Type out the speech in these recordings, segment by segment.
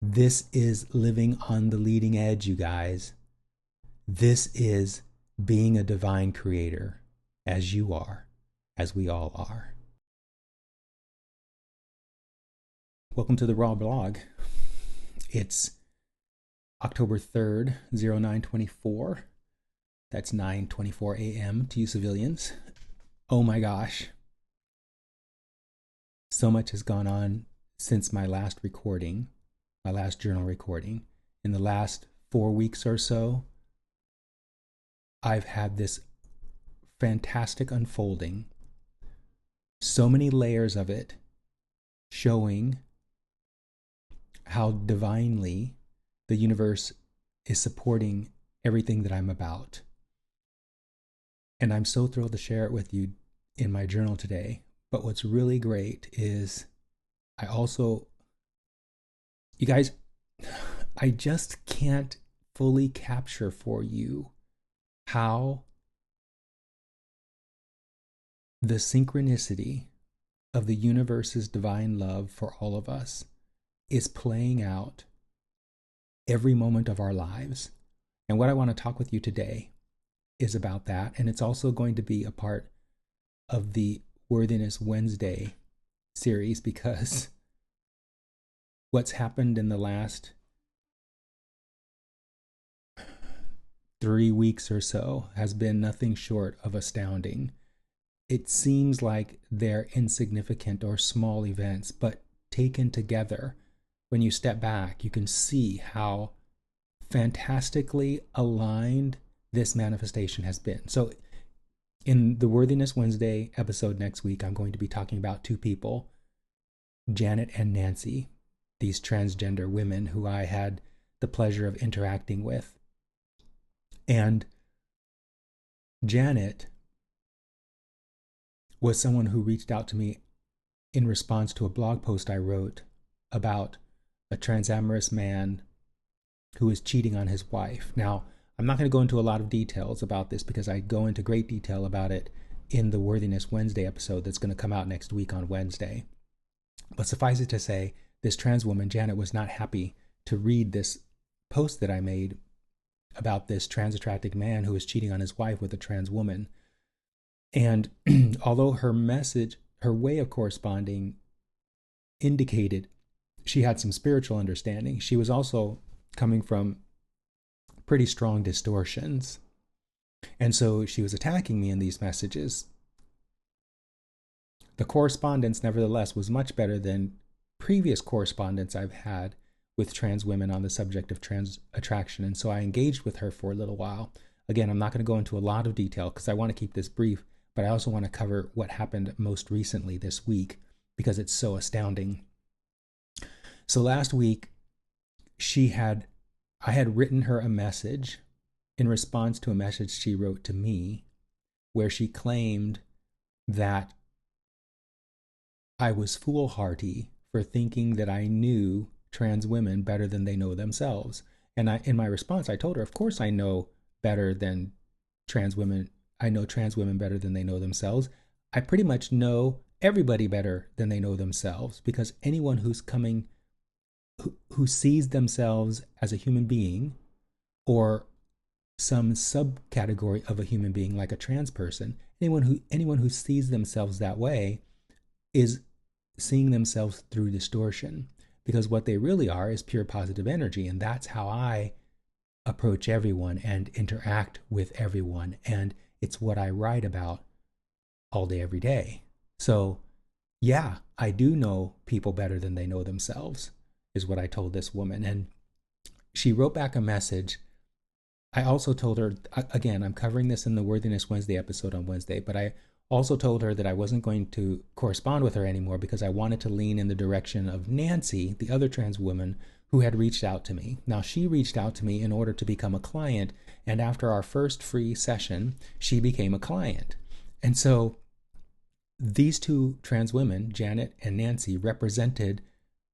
This is living on the leading edge, you guys. This is being a divine creator, as you are, as we all are. Welcome to the Raw Blog. It's October 3rd, 0924. That's 9:24 a.m. to you civilians. Oh my gosh. So much has gone on since my last recording, my last journal recording. In the last 4 weeks or so, I've had this fantastic unfolding. So many layers of it showing how divinely the universe is supporting everything that I'm about. And I'm so thrilled to share it with you in my journal today. But what's really great is you guys, I just can't fully capture for you how the synchronicity of the universe's divine love for all of us is playing out every moment of our lives. And what I want to talk with you today is about that. And it's also going to be a part of the Worthiness Wednesday series, because what's happened in the last 3 weeks or so has been nothing short of astounding. It seems like they're insignificant or small events, but taken together, when you step back, you can see how fantastically aligned this manifestation has been. So in the Worthiness Wednesday episode next week, I'm going to be talking about two people, Janet and Nancy, these transgender women who I had the pleasure of interacting with. And Janet was someone who reached out to me in response to a blog post I wrote about a transamorous man who is cheating on his wife. Now, I'm not going to go into a lot of details about this because I go into great detail about it in the Worthiness Wednesday episode that's going to come out next week on Wednesday. But suffice it to say, this trans woman, Janet, was not happy to read this post that I made about this trans attracted man who is cheating on his wife with a trans woman. And although her message, her way of corresponding indicated she had some spiritual understanding, she was also coming from pretty strong distortions. And so she was attacking me in these messages. The correspondence, nevertheless, was much better than previous correspondence I've had with trans women on the subject of trans attraction. And so I engaged with her for a little while. Again, I'm not going to go into a lot of detail because I want to keep this brief, but I also want to cover what happened most recently this week because it's so astounding. So last week, I had written her a message in response to a message she wrote to me where she claimed that I was foolhardy for thinking that I knew trans women better than they know themselves. And in my response, I told her, of course I know better than trans women. I know trans women better than they know themselves. I pretty much know everybody better than they know themselves, because anyone who sees themselves as a human being or some subcategory of a human being like a trans person, anyone who sees themselves that way is seeing themselves through distortion, because what they really are is pure positive energy. And that's how I approach everyone and interact with everyone. And it's what I write about all day, every day. So yeah, I do know people better than they know themselves, is what I told this woman. And she wrote back a message. I also told her, again, I'm covering this in the Worthiness Wednesday episode on Wednesday, but I also told her that I wasn't going to correspond with her anymore because I wanted to lean in the direction of Nancy, the other trans woman who had reached out to me. Now, she reached out to me in order to become a client, and after our first free session, she became a client. And so these two trans women, Janet and Nancy, represented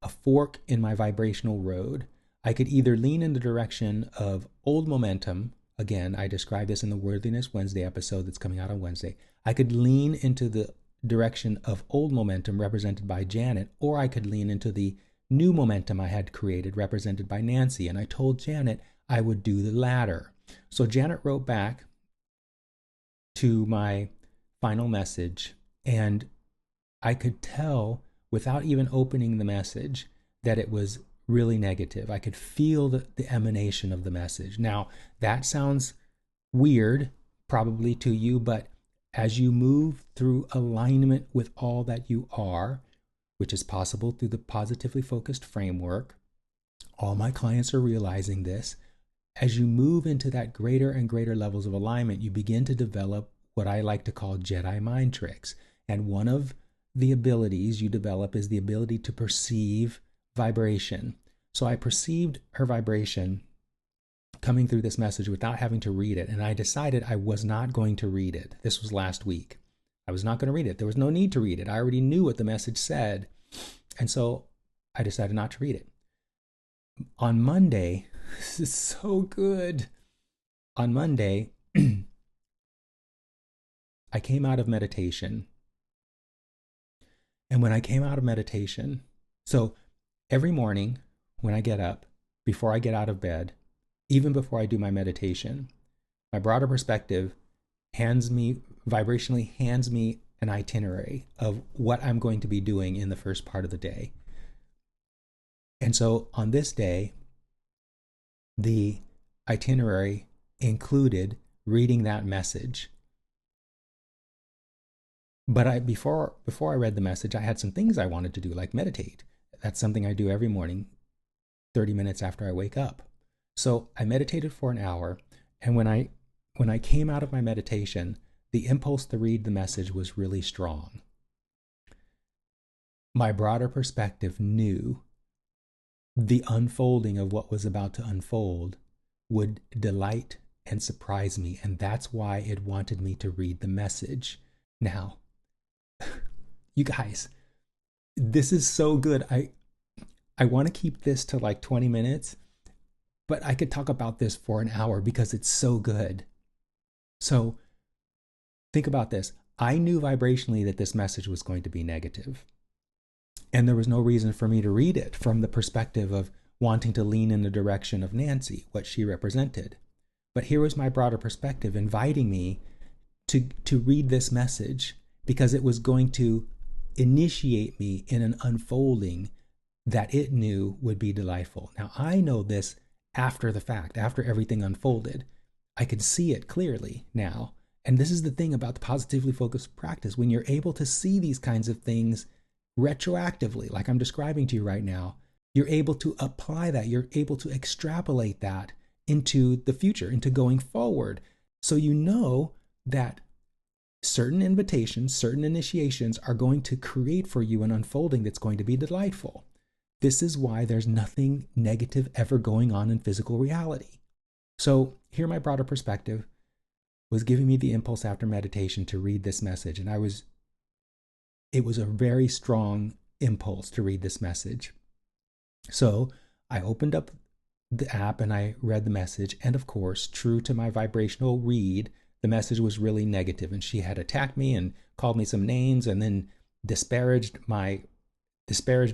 a fork in my vibrational road. I could either lean in the direction of old momentum. Again, I described this in the Worthiness Wednesday episode that's coming out on Wednesday. I could lean into the direction of old momentum represented by Janet, or I could lean into the new momentum I had created, represented by Nancy. And I told Janet I would do the latter. So Janet wrote back to my final message, and I could tell without even opening the message that it was really negative. I could feel the emanation of the message. Now, that sounds weird probably to you, but as you move through alignment with all that you are, which is possible through the positively focused framework, all my clients are realizing this. As you move into that greater and greater levels of alignment, you begin to develop what I like to call Jedi mind tricks. And one of the abilities you develop is the ability to perceive vibration. So I perceived her vibration coming through this message without having to read it. And I decided I was not going to read it. This was last week. I was not going to read it. There was no need to read it. I already knew what the message said. And so I decided not to read it. On Monday, this is so good. On Monday, I came out of meditation. And when I came out of meditation, so every morning when I get up, before I get out of bed, even before I do my meditation, my broader perspective vibrationally hands me an itinerary of what I'm going to be doing in the first part of the day. And so on this day, the itinerary included reading that message. But before I read the message, I had some things I wanted to do, like meditate. That's something I do every morning, 30 minutes after I wake up. So I meditated for an hour, and when I came out of my meditation, the impulse to read the message was really strong. My broader perspective knew the unfolding of what was about to unfold would delight and surprise me, and that's why it wanted me to read the message. Now, you guys, this is so good. I want to keep this to like 20 minutes, but I could talk about this for an hour because it's so good. So think about this. I knew vibrationally that this message was going to be negative. And there was no reason for me to read it from the perspective of wanting to lean in the direction of Nancy, what she represented. But here was my broader perspective inviting me to read this message because it was going to initiate me in an unfolding that it knew would be delightful. Now, I know this after the fact, after everything unfolded. I can see it clearly now. And this is the thing about the positively focused practice. When you're able to see these kinds of things retroactively, like I'm describing to you right now, you're able to apply that. You're able to extrapolate that into the future, into going forward. So you know that certain invitations, certain initiations are going to create for you an unfolding that's going to be delightful. This is why there's nothing negative ever going on in physical reality. So here my broader perspective was giving me the impulse after meditation to read this message. And it was a very strong impulse to read this message. So I opened up the app and I read the message. And of course, true to my vibrational read, the message was really negative. And she had attacked me and called me some names and then disparaged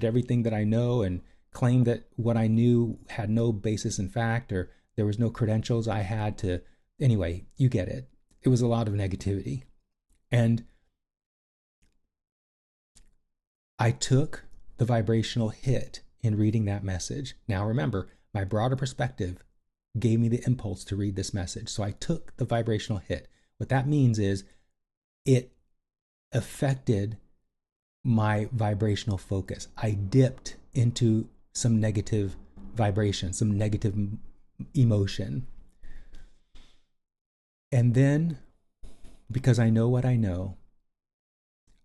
everything that I know and claimed that what I knew had no basis in fact, or there was no credentials I had to. Anyway, you get it. It was a lot of negativity. And I took the vibrational hit in reading that message. Now remember, my broader perspective gave me the impulse to read this message. So I took the vibrational hit. What that means is it affected my vibrational focus. I dipped into some negative vibration, some negative emotion. And then, because I know what I know,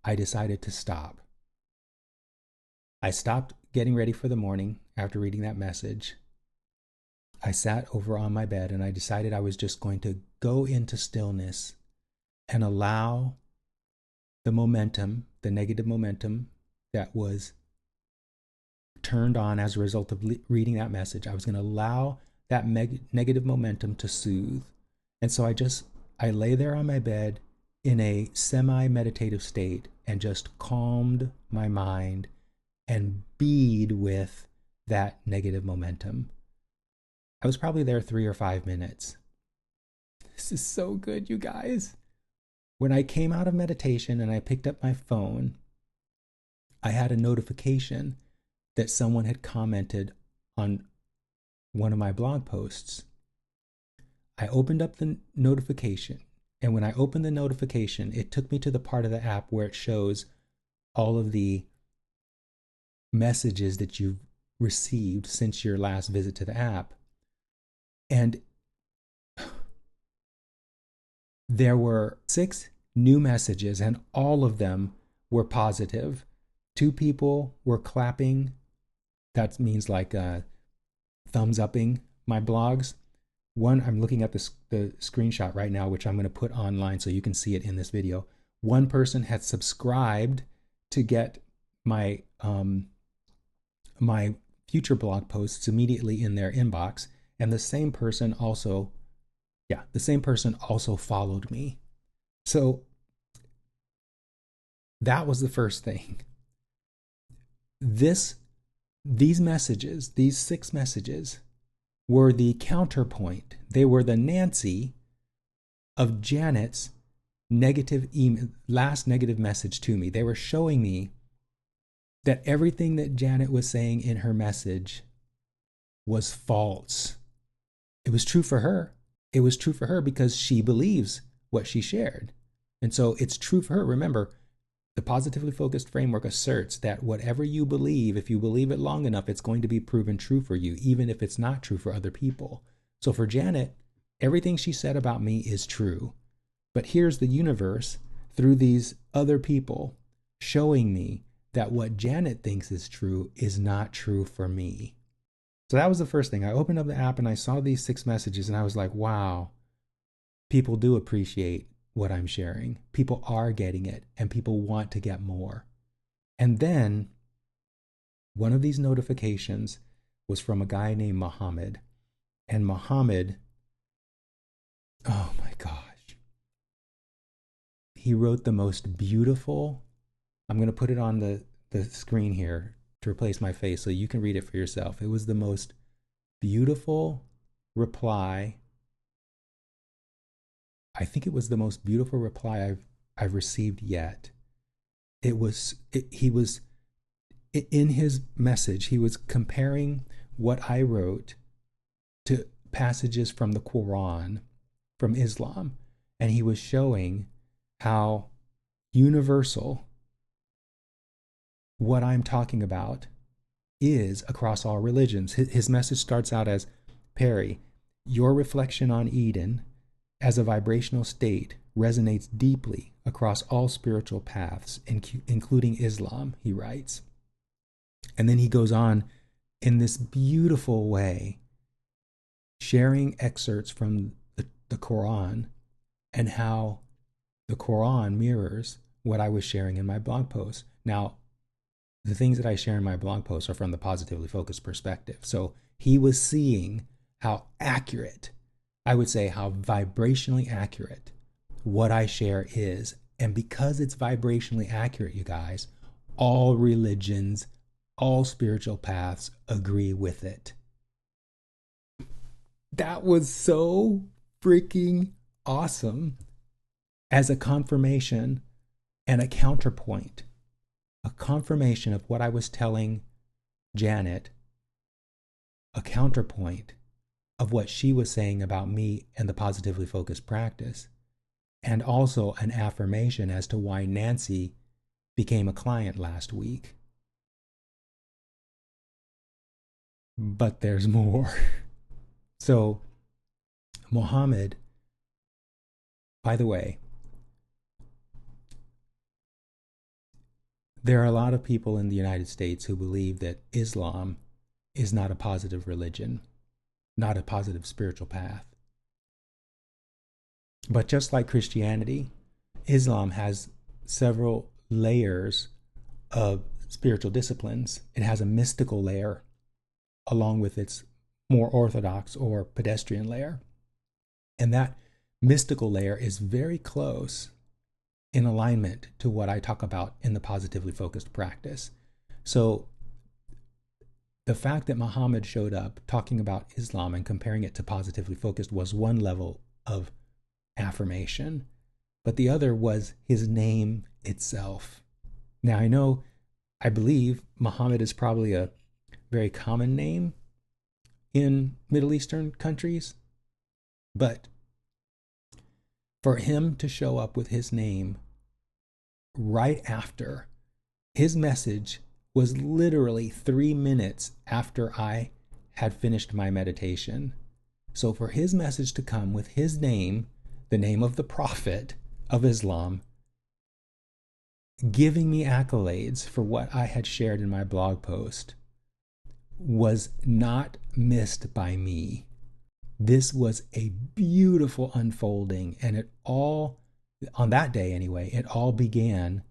I decided to stop. I stopped getting ready for the morning after reading that message. I sat over on my bed and I decided I was just going to go into stillness and allow the momentum, the negative momentum that was turned on as a result of reading that message. I was going to allow that negative momentum to soothe. And so I lay there on my bed in a semi-meditative state and just calmed my mind and bead with that negative momentum. I was probably there 3 or 5 minutes. This is so good, you guys. When I came out of meditation and I picked up my phone, I had a notification that someone had commented on one of my blog posts. I opened up the notification, and when I opened the notification, it took me to the part of the app where it shows all of the messages that you've received since your last visit to the app. And there were 6 new messages, and all of them were positive. 2 people were clapping. That means like thumbs upping my blogs. One, I'm looking at the screenshot right now, which I'm going to put online so you can see it in this video. One person had subscribed to get my my future blog posts immediately in their inbox, and the same person also followed me. So that was the first thing. These messages, these 6 messages, were the counterpoint. They were the Nancy of Janet's last negative message to me. They were showing me that everything that Janet was saying in her message was false. It was true for her. It was true for her because she believes what she shared. And so it's true for her. Remember, the positively focused framework asserts that whatever you believe, if you believe it long enough, it's going to be proven true for you, even if it's not true for other people. So for Janet, everything she said about me is true. But here's the universe, through these other people, showing me that what Janet thinks is true is not true for me. So that was the first thing. I opened up the app and I saw these 6 messages and I was like, wow, people do appreciate what I'm sharing. People are getting it and people want to get more. And then one of these notifications was from a guy named Mohamed. And Mohamed, oh my gosh, he wrote the most beautiful, I'm going to put it on the screen here to replace my face so you can read it for yourself. It was the most beautiful reply. I think it was the most beautiful reply I've received yet. He was in his message, he was comparing what I wrote to passages from the Quran, from Islam, and he was showing how universal what I'm talking about is across all religions. His message starts out as, Perry, your reflection on Eden as a vibrational state resonates deeply across all spiritual paths, including Islam, he writes. And then he goes on in this beautiful way, sharing excerpts from the Quran and how the Quran mirrors what I was sharing in my blog post. Now, the things that I share in my blog posts are from the positively focused perspective. So he was seeing how accurate, I would say how vibrationally accurate what I share is. And because it's vibrationally accurate, you guys, all religions, all spiritual paths agree with it. That was so freaking awesome as a confirmation and a counterpoint. A confirmation of what I was telling Janet, a counterpoint of what she was saying about me and the positively focused practice, and also an affirmation as to why Nancy became a client last week. But there's more. So, Mohamed, by the way, there are a lot of people in the United States who believe that Islam is not a positive religion, not a positive spiritual path. But just like Christianity, Islam has several layers of spiritual disciplines. It has a mystical layer along with its more orthodox or pedestrian layer. And that mystical layer is very close in alignment to what I talk about in the positively focused practice. So the fact that Muhammad showed up talking about Islam and comparing it to Positively Focused was one level of affirmation, but the other was his name itself. Now, I believe Muhammad is probably a very common name in Middle Eastern countries, but for him to show up with his name right after his message was literally 3 minutes after I had finished my meditation. So for his message to come with his name, the name of the Prophet of Islam, giving me accolades for what I had shared in my blog post, was not missed by me. This was a beautiful unfolding, and it all, on that day anyway, it all began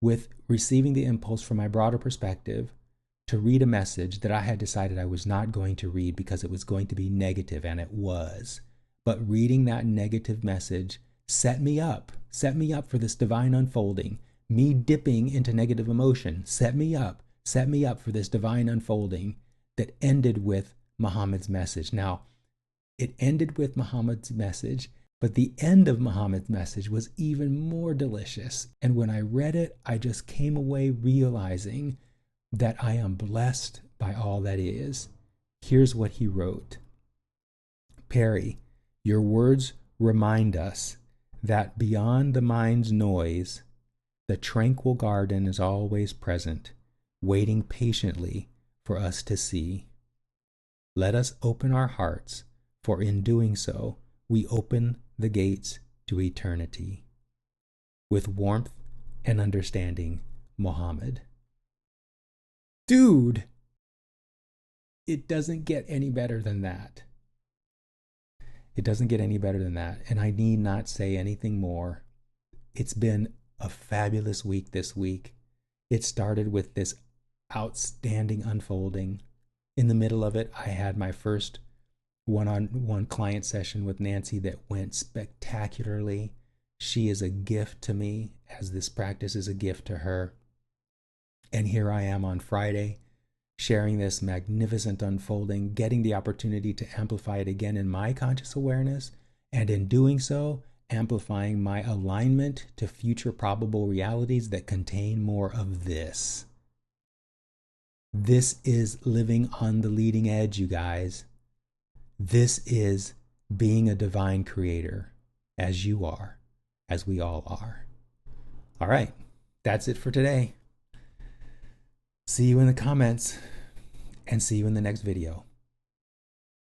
with receiving the impulse from my broader perspective to read a message that I had decided I was not going to read because it was going to be negative, and it was. But reading that negative message set me up for this divine unfolding. Me dipping into negative emotion set me up for this divine unfolding that ended with Muhammad's message. Now, it ended with Muhammad's message, but the end of Muhammad's message was even more delicious. And when I read it, I just came away realizing that I am blessed by all that is. Here's what he wrote. Perry, your words remind us that beyond the mind's noise, the tranquil garden is always present, waiting patiently for us to see. Let us open our hearts, for in doing so, we open the gates to eternity. With warmth and understanding, Mohammed. Dude, it doesn't get any better than that. It doesn't get any better than that, and I need not say anything more. It's been a fabulous week this week. It started with this outstanding unfolding. In the middle of it, I had my first one-on-one client session with Nancy that went spectacularly. She is a gift to me, as this practice is a gift to her. And here I am on Friday, sharing this magnificent unfolding, getting the opportunity to amplify it again in my conscious awareness, and in doing so, amplifying my alignment to future probable realities that contain more of this. This is living on the leading edge, you guys. This is being a divine creator, as you are, as we all are. All right, that's it for today. See you in the comments, and see you in the next video.